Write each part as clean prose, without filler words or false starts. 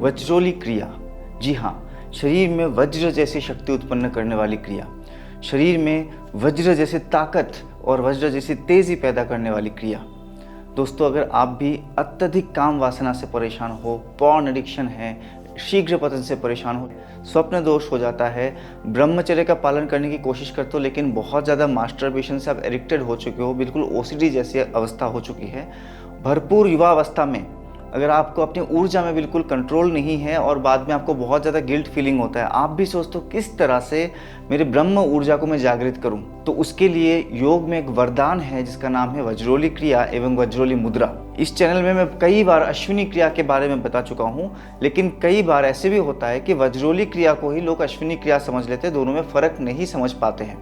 वज्रोली क्रिया, जी हाँ, शरीर में वज्र जैसी शक्ति उत्पन्न करने वाली क्रिया, शरीर में वज्र जैसे ताकत और वज्र जैसी तेजी पैदा करने वाली क्रिया। दोस्तों, अगर आप भी अत्यधिक काम वासना से परेशान हो, पॉर्न एडिक्शन है, शीघ्र पतन से परेशान हो, स्वप्न दोष हो जाता है, ब्रह्मचर्य का पालन करने की कोशिश करते हो लेकिन बहुत ज़्यादा मास्टरबेशन से आप एडिक्टेड हो चुके हो, बिल्कुल ओसीडी जैसी अवस्था हो चुकी है, भरपूर युवा अवस्था में अगर आपको अपनी ऊर्जा में बिल्कुल कंट्रोल नहीं है और बाद में आपको बहुत ज़्यादा गिल्ट फीलिंग होता है, आप भी सोचते हो किस तरह से मेरे ब्रह्म ऊर्जा को मैं जागृत करूं, तो उसके लिए योग में एक वरदान है जिसका नाम है वज्रोली क्रिया एवं वज्रोली मुद्रा। इस चैनल में मैं कई बार अश्विनी क्रिया के बारे में बता चुका हूं, लेकिन कई बार ऐसे भी होता है कि वज्रोली क्रिया को ही लोग अश्विनी क्रिया समझ लेते हैं, दोनों में फ़र्क नहीं समझ पाते हैं।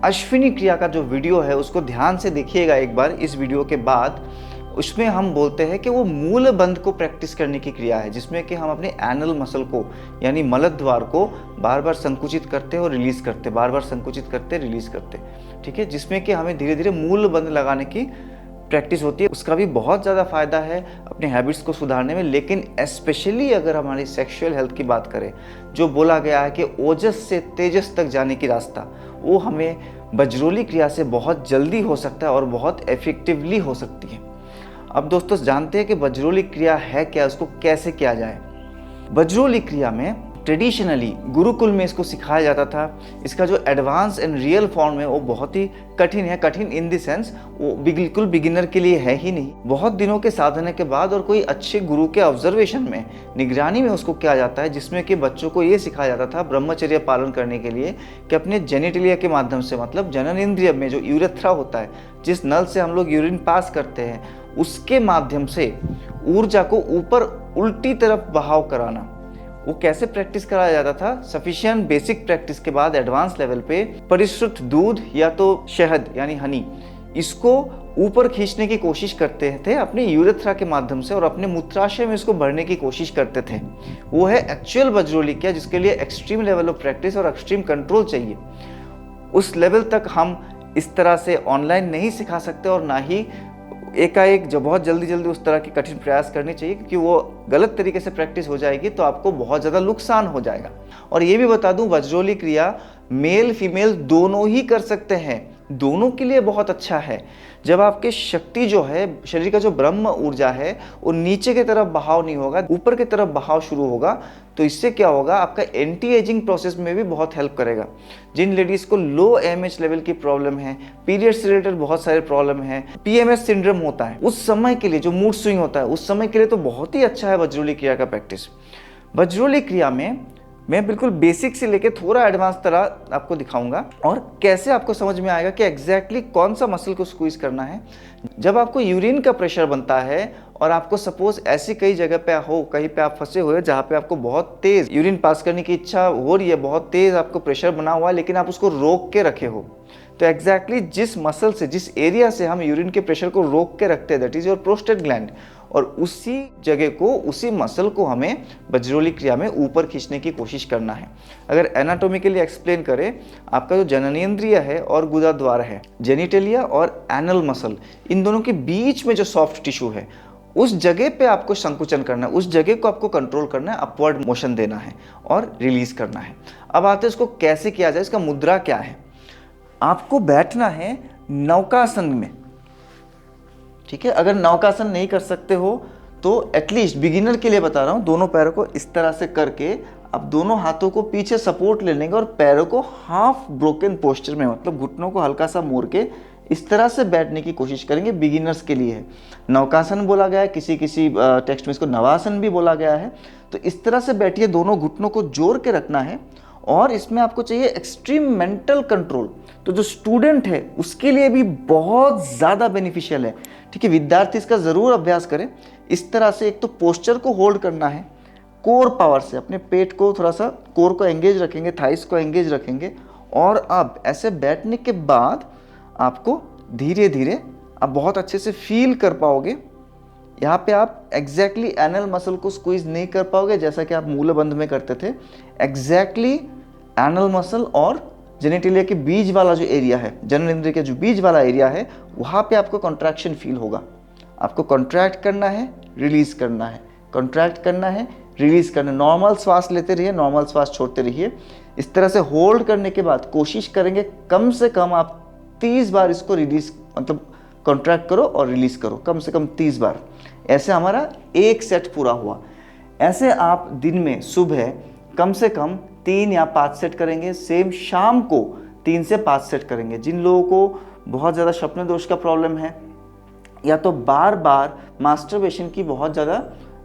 अश्विनी क्रिया का जो वीडियो है उसको ध्यान से देखिएगा एक बार इस वीडियो के बाद। उसमें हम बोलते हैं कि वो मूल बंध को प्रैक्टिस करने की क्रिया है, जिसमें कि हम अपने एनल मसल को यानी मलद्वार को बार बार संकुचित करते और रिलीज करते, बार बार संकुचित करते रिलीज करते, ठीक है, जिसमें कि हमें धीरे धीरे मूल बंध लगाने की प्रैक्टिस होती है। उसका भी बहुत ज़्यादा फायदा है अपने हैबिट्स को सुधारने में, लेकिन स्पेशली अगर हमारी सेक्सुअल हेल्थ की बात करें, जो बोला गया है कि ओजस से तेजस तक जाने की रास्ता, वो हमें वज्रोली क्रिया से बहुत जल्दी हो सकता है और बहुत इफेक्टिवली हो सकती है। अब दोस्तों जानते हैं कि वज्रोली क्रिया है क्या, उसको कैसे किया जाए। वज्रोली क्रिया में ट्रेडिशनली गुरुकुल में इसको सिखाया जाता था। इसका जो एडवांस एंड रियल फॉर्म है वो बहुत ही कठिन है, कठिन इन द सेंस वो बिल्कुल बिगिनर के लिए है ही नहीं। बहुत दिनों के साधना के बाद और कोई अच्छे गुरु के ऑब्जर्वेशन में, निगरानी में उसको किया जाता है, जिसमें कि बच्चों को ये सिखाया जाता था ब्रह्मचर्य पालन करने के लिए कि अपने जेनिटलिया के माध्यम से, मतलब जनन इंद्रिय में जो यूरेथ्रा होता है, जिस नल से हम लोग यूरिन पास करते हैं, उसके माध्यम से ऊर्जा को ऊपर उल्टी तरफ बहाव कराना। वो कैसे प्रैक्टिस कराया जाता था? सफिशिएंट बेसिक प्रैक्टिस के बाद एडवांस लेवल पे परिश्रुत दूध या तो शहद यानी हनी, इसको ऊपर खींचने की कोशिश करते थे अपने यूरेथ्रा के माध्यम से और अपने मूत्राशय में इसको भरने की कोशिश करते थे। वो है एक्चुअल वज्रोली क्रिया, जिसके लिए एक्सट्रीम लेवल ऑफ प्रैक्टिस और एक्सट्रीम कंट्रोल चाहिए। उस लेवल तक हम इस तरह से ऑनलाइन नहीं सिखा सकते और ना ही एकाएक जो बहुत जल्दी उस तरह की कठिन प्रयास करनी चाहिए, क्योंकि वो गलत तरीके से प्रैक्टिस हो जाएगी तो आपको बहुत ज़्यादा नुकसान हो जाएगा। और ये भी बता दूं, वज्रोली क्रिया मेल फीमेल दोनों ही कर सकते हैं, दोनों के लिए बहुत अच्छा है। जब आपके शक्ति जो है, शरीर का जो ब्रह्म ऊर्जा है, वो नीचे की तरफ बहाव नहीं होगा, ऊपर की तरफ बहाव शुरू होगा, तो इससे क्या होगा, आपका एंटी एजिंग प्रोसेस में भी बहुत हेल्प करेगा। जिन लेडीज़ को लो एमएच लेवल की प्रॉब्लम है, पीरियड से रिलेटेड बहुत सारे प्रॉब्लम है, पीएमएस सिंड्रोम होता है, उस समय के लिए जो मूड स्विंग होता है, उस समय के लिए तो बहुत ही अच्छा है वज्रोली क्रिया का प्रैक्टिस। वज्रोली क्रिया में मैं बिल्कुल बेसिक से लेके थोड़ा एडवांस तरह आपको दिखाऊंगा और कैसे आपको समझ में आएगा कि एग्जैक्टली कौन सा मसल को स्क्वीज करना है। जब आपको यूरिन का प्रेशर बनता है और आपको सपोज ऐसी कई जगह पे हो, कहीं पे आप फंसे हुए जहाँ पे आपको बहुत तेज यूरिन पास करने की इच्छा हो रही है, बहुत तेज आपको प्रेशर बना हुआ है, लेकिन आप उसको रोक के रखे हो, तो एग्जैक्टली जिस मसल से, जिस एरिया से हम यूरिन के प्रेशर को रोक के रखते हैं, that is your prostate gland, और उसी जगह को, उसी मसल को हमें वज्रोली क्रिया में ऊपर खींचने की कोशिश करना है। अगर एनाटॉमिकली एक्सप्लेन करें, आपका जो जननेंद्रिय है और गुदाद्वार है, जेनिटलिया और एनल मसल, इन दोनों के बीच में जो सॉफ्ट टिश्यू है, उस जगह पे आपको संकुचन करना है, उस जगह को आपको कंट्रोल करना है, अपवर्ड मोशन देना है और रिलीज करना है। अब आते हैं इसको कैसे किया जाए, इसका मुद्रा क्या है। आपको बैठना है नौकासन में, ठीक है। अगर नौकासन नहीं कर सकते हो तो एटलीस्ट बिगिनर के लिए बता रहा हूँ, दोनों पैरों को इस तरह से करके आप दोनों हाथों को पीछे सपोर्ट ले लेंगे और पैरों को हाफ ब्रोकन पोस्चर में, मतलब घुटनों को हल्का सा मोड़ के इस तरह से बैठने की कोशिश करेंगे। बिगिनर्स के लिए है, नौकासन बोला गया है, किसी टेक्स्ट में इसको नवासन भी बोला गया है। तो इस तरह से बैठिए, दोनों घुटनों को जोड़ के रखना है और इसमें आपको चाहिए एक्सट्रीम मेंटल कंट्रोल। तो जो स्टूडेंट है उसके लिए भी बहुत ज़्यादा बेनिफिशियल है, ठीक है। विद्यार्थी इसका ज़रूर अभ्यास करें। इस तरह से एक तो पोस्चर को होल्ड करना है, कोर पावर से अपने पेट को थोड़ा सा, कोर को एंगेज रखेंगे, थाइस को एंगेज रखेंगे, और अब ऐसे बैठने के बाद आपको धीरे धीरे आप बहुत अच्छे से फील कर पाओगे। यहाँ पे आप एग्जैक्टली एनल मसल को स्क्वीज नहीं कर पाओगे जैसा कि आप मूलबंध में करते थे। एग्जैक्टली एनल मसल और जेनिटलिया के बीच वाला जो एरिया है, जननेंद्रिय के जो बीच वाला एरिया है, वहाँ पे आपको कॉन्ट्रैक्शन फील होगा। आपको कॉन्ट्रैक्ट करना है, रिलीज करना है, कॉन्ट्रैक्ट करना है, रिलीज करना। नॉर्मल श्वास लेते रहिए, नॉर्मल श्वास छोड़ते रहिए। इस तरह से होल्ड करने के बाद कोशिश करेंगे कम से कम आप 30 बार इसको रिलीज, मतलब कॉन्ट्रैक्ट करो और रिलीज करो, कम से कम 30 बार। ऐसे हमारा एक सेट पूरा हुआ। ऐसे आप दिन में सुबह कम से कम 3 या 5 सेट करेंगे, सेम शाम को 3 से 5 सेट करेंगे। जिन लोगों को बहुत ज़्यादा स्वप्न दोष का प्रॉब्लम है, या तो बार बार मास्टरबेशन की बहुत ज़्यादा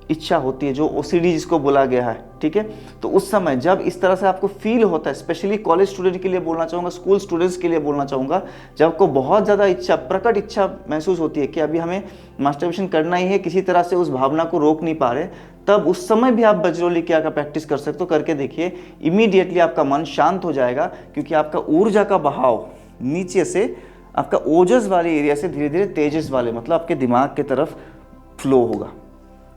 इच्छा होती है, जो ओसीडी जिसको बोला गया है, ठीक है, तो उस समय जब इस तरह से आपको फील होता है, स्पेशली कॉलेज स्टूडेंट के लिए बोलना चाहूँगा, स्कूल स्टूडेंट्स के लिए बोलना चाहूँगा, जब आपको बहुत ज़्यादा इच्छा, प्रकट इच्छा महसूस होती है कि अभी हमें मास्टरबेशन करना ही है, किसी तरह से उस भावना को रोक नहीं पा रहे, तब उस समय भी आप बजरौली क्रिया का प्रैक्टिस कर सकते हो। करके देखिए, इमीडिएटली आपका मन शांत हो जाएगा, क्योंकि आपका ऊर्जा का बहाव नीचे से आपका ओजस वाले एरिया से धीरे धीरे तेजस वाले, मतलब आपके दिमाग के तरफ फ्लो होगा।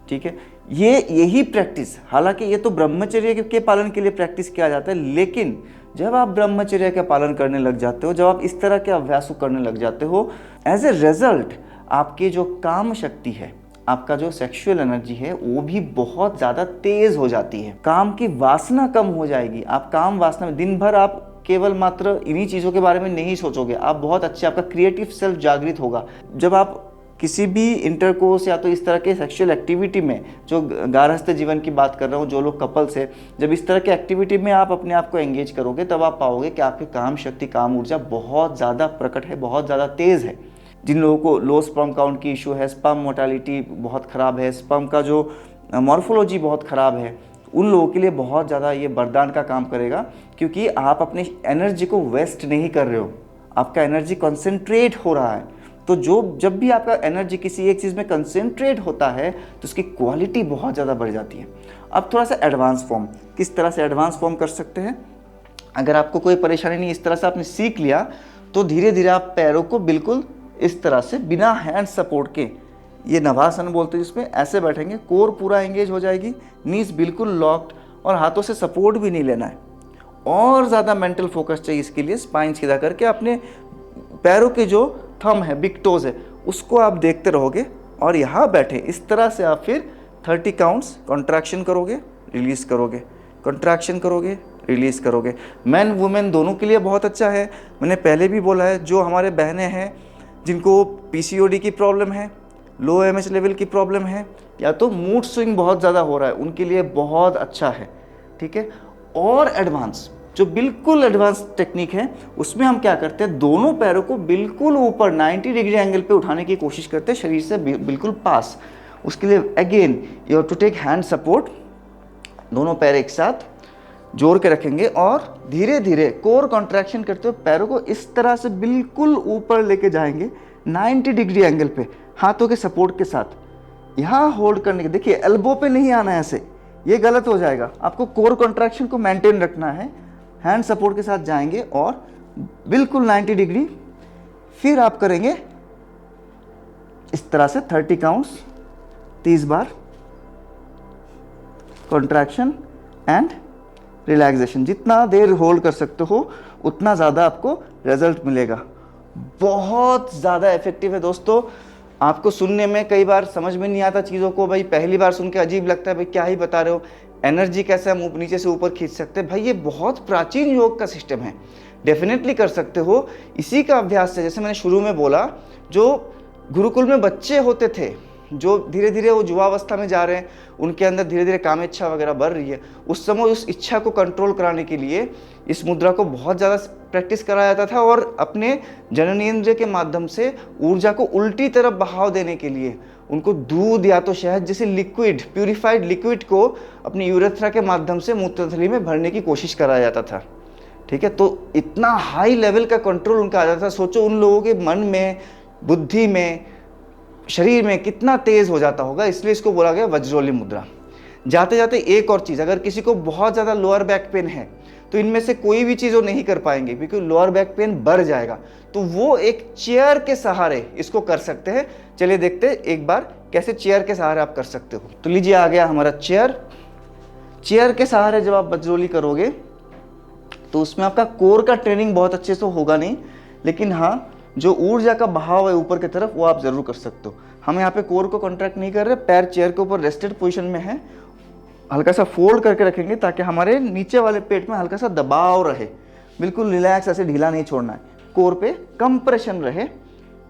ठीक है, यही प्रैक्टिस, हालांकि ये तो ब्रह्मचर्य के पालन के लिए प्रैक्टिस किया जाता है, लेकिन जब आप ब्रह्मचर्य का पालन करने लग जाते हो, जब आप इस तरह के अभ्यास करने लग जाते हो, एज ए रिजल्ट आपकी जो काम शक्ति है, आपका जो सेक्सुअल एनर्जी है, वो भी बहुत ज़्यादा तेज हो जाती है। काम की वासना कम हो जाएगी। आप काम वासना में दिन भर आप केवल मात्र इन्हीं चीज़ों के बारे में नहीं सोचोगे, आप बहुत अच्छे, आपका क्रिएटिव सेल्फ जागृत होगा। जब आप किसी भी इंटरकोर्स या तो इस तरह के सेक्सुअल एक्टिविटी में, जो गारहस्थ जीवन की बात कर रहा हूँ, जो लोग कपल्स है, जब इस तरह के एक्टिविटी में आप अपने आप को एंगेज करोगे, तब आप पाओगे कि आपकी काम शक्ति, काम ऊर्जा बहुत ज़्यादा प्रकट है, बहुत ज़्यादा तेज़ है। जिन लोगों को लो स्पर्म काउंट की इशू है, स्पर्म मोर्टालिटी बहुत ख़राब है, स्पर्म का जो मॉर्फोलॉजी बहुत ख़राब है, उन लोगों के लिए बहुत ज़्यादा ये वरदान का काम करेगा, क्योंकि आप अपनी एनर्जी को वेस्ट नहीं कर रहे हो, आपका एनर्जी कंसंट्रेट हो रहा है। तो जब भी आपका एनर्जी किसी एक चीज़ में कंसंट्रेट होता है, तो उसकी क्वालिटी बहुत ज़्यादा बढ़ जाती है। अब थोड़ा सा एडवांस फॉर्म, किस तरह से एडवांस फॉर्म कर सकते हैं, अगर आपको कोई परेशानी नहीं, इस तरह से आपने सीख लिया, तो धीरे धीरे आप पैरों को बिल्कुल इस तरह से बिना हैंड सपोर्ट के, ये नवासन बोलते हैं, जिसमें ऐसे बैठेंगे, कोर पूरा एंगेज हो जाएगी, नीज बिल्कुल लॉक्ड, और हाथों से सपोर्ट भी नहीं लेना है। और ज़्यादा मेंटल फोकस चाहिए इसके लिए। स्पाइन सीधा करके अपने पैरों के जो थंब है, बिग टोज है, उसको आप देखते रहोगे और यहाँ बैठे इस तरह से आप फिर 30 काउंट्स कॉन्ट्रैक्शन करोगे, रिलीज करोगे, कॉन्ट्रैक्शन करोगे, रिलीज करोगे। मैन वुमेन दोनों के लिए बहुत अच्छा है। मैंने पहले भी बोला है, जो हमारे बहनें हैं जिनको पीसीओडी की प्रॉब्लम है, लो एमएच लेवल की प्रॉब्लम है, या तो मूड स्विंग बहुत ज़्यादा हो रहा है, उनके लिए बहुत अच्छा है। ठीक है, और एडवांस, जो बिल्कुल एडवांस टेक्निक है, उसमें हम क्या करते हैं, दोनों पैरों को बिल्कुल ऊपर 90 डिग्री एंगल पे उठाने की कोशिश करते हैं, शरीर से बिल्कुल पास। उसके लिए again you have to take hand support, दोनों पैर एक साथ जोड़ के रखेंगे और धीरे धीरे कोर कॉन्ट्रैक्शन करते हुए पैरों को इस तरह से बिल्कुल ऊपर लेके जाएंगे 90 डिग्री एंगल पे, हाथों के सपोर्ट के साथ। यहाँ होल्ड करने के, देखिए एल्बो पे नहीं आना है ऐसे, ये गलत हो जाएगा। आपको कोर कॉन्ट्रैक्शन को मेंटेन रखना है, हैंड सपोर्ट के साथ जाएंगे और बिल्कुल 90 डिग्री। फिर आप करेंगे इस तरह से 30 counts, 30 bar contraction and relaxation. जितना देर होल्ड कर सकते हो उतना ज़्यादा आपको रिजल्ट मिलेगा। बहुत ज़्यादा इफेक्टिव है दोस्तों। आपको सुनने में कई बार समझ में नहीं आता चीज़ों को, भाई पहली बार सुन के अजीब लगता है, भाई क्या ही बता रहे हो, एनर्जी कैसे हम नीचे से ऊपर खींच सकते हैं। भाई ये बहुत प्राचीन योग का सिस्टम है, डेफिनेटली कर सकते हो। इसी का अभ्यास से, जैसे मैंने शुरू में बोला, जो गुरुकुल में बच्चे होते थे, जो धीरे धीरे वो युवावस्था में जा रहे हैं, उनके अंदर धीरे धीरे काम इच्छा वगैरह बढ़ रही है, उस समय उस इच्छा को कंट्रोल कराने के लिए इस मुद्रा को बहुत ज़्यादा प्रैक्टिस कराया जाता था, और अपने जननेंद्रिय के माध्यम से ऊर्जा को उल्टी तरफ बहाव देने के लिए उनको दूध या तो शहद जैसे लिक्विड, प्यूरिफाइड लिक्विड को अपनी यूरेथ्रा के माध्यम से मूत्रथली में भरने की कोशिश कराया जाता था। ठीक है, तो इतना हाई लेवल का कंट्रोल उनका आ जाता था। सोचो उन लोगों के मन में, बुद्धि में, शरीर में कितना तेज हो जाता होगा। इसलिए इसको बोला गया वज्रोली मुद्रा। जाते जाते एक और चीज़, अगर किसी को बहुत ज़्यादा लोअर बैक पेन है, तो इनमें से कोई भी चीज़ वो नहीं कर पाएंगे, क्योंकि लोअर बैक पेन बढ़ जाएगा, तो वो एक चेयर के सहारे इसको कर सकते हैं। चलिए देखते हैं एक बार कैसे चेयर के सहारे आप कर सकते हो। तो लीजिए, आ गया हमारा चेयर। चेयर के सहारे जब आप वज्रोली करोगे तो उसमें आपका कोर का ट्रेनिंग बहुत अच्छे से होगा नहीं, लेकिन हाँ, जो ऊर्जा का बहाव है ऊपर की तरफ, वो आप जरूर कर सकते हो। हम यहाँ पे कोर को कॉन्ट्रैक्ट नहीं कर रहे, पैर चेयर के ऊपर रेस्टेड पोजीशन में है, हल्का सा फोल्ड करके रखेंगे ताकि हमारे नीचे वाले पेट में हल्का सा दबाव रहे, बिल्कुल रिलैक्स, ऐसे ढीला नहीं छोड़ना है, कोर पे कंप्रेशन रहे।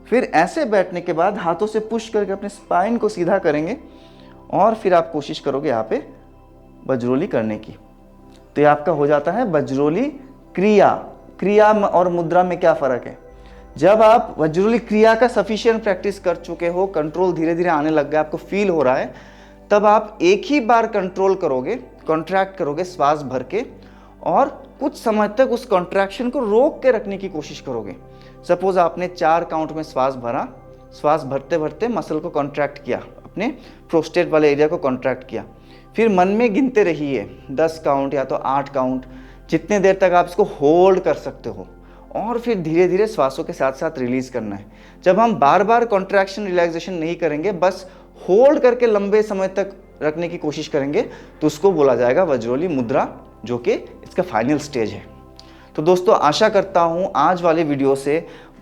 फिर ऐसे बैठने के बाद हाथों से पुश करके अपने स्पाइन को सीधा करेंगे और फिर आप कोशिश करोगे यहाँ पे वज्रोली करने की। तो ये आपका हो जाता है वज्रोली क्रिया। क्रिया और मुद्रा में क्या फ़र्क है? जब आप वज्रोली क्रिया का सफिशिएंट प्रैक्टिस कर चुके हो, कंट्रोल धीरे धीरे आने लग गया, आपको फील हो रहा है, तब आप एक ही बार कंट्रोल करोगे, कॉन्ट्रैक्ट करोगे श्वास भर के और कुछ समय तक उस कॉन्ट्रैक्शन को रोक के रखने की कोशिश करोगे। सपोज आपने 4 काउंट में श्वास भरा, श्वास भरते भरते मसल को कॉन्ट्रैक्ट किया, अपने प्रोस्टेट वाले एरिया को कॉन्ट्रैक्ट किया, फिर मन में गिनते रहिए 10 काउंट या तो 8 काउंट, जितने देर तक आप इसको होल्ड कर सकते हो, और फिर धीरे धीरे श्वासों के साथ साथ रिलीज करना है। जब हम बार बार कॉन्ट्रैक्शन रिलैक्सेशन नहीं करेंगे, बस होल्ड करके लंबे समय तक रखने की कोशिश करेंगे, तो उसको बोला जाएगा वज्रोली मुद्रा, जो कि इसका फाइनल स्टेज है। तो दोस्तों, आशा करता हूँ आज वाले वीडियो से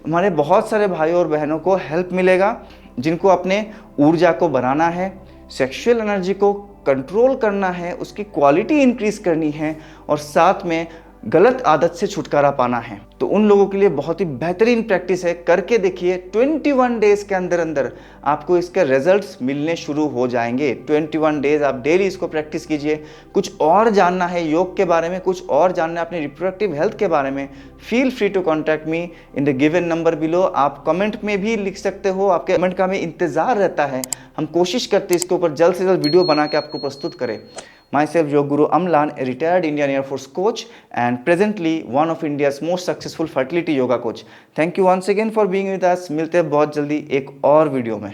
हमारे बहुत सारे भाइयों और बहनों को हेल्प मिलेगा, जिनको अपने ऊर्जा को बढ़ाना है, सेक्सुअल एनर्जी को कंट्रोल करना है, उसकी क्वालिटी इंक्रीज करनी है और साथ में गलत आदत से छुटकारा पाना है। तो उन लोगों के लिए बहुत ही बेहतरीन प्रैक्टिस है, करके देखिए। 21 डेज के अंदर अंदर आपको इसके रिजल्ट्स मिलने शुरू हो जाएंगे। 21 डेज आप डेली इसको प्रैक्टिस कीजिए। कुछ और जानना है योग के बारे में, कुछ और जानना है अपनी रिप्रोडक्टिव हेल्थ के बारे में, feel free to contact me in the given number below. आप कमेंट में भी लिख सकते हो, आपके कमेंट का हमें इंतजार रहता है। हम कोशिश करते हैं इसके ऊपर जल्द से जल्द वीडियो बना के आपको प्रस्तुत करें। Myself, Yog Guru Amlan, a retired Indian Air Force coach and presently one of India's most successful fertility yoga coach. Thank you once again for being with us. मिलते हैं बहुत जल्दी एक और वीडियो में।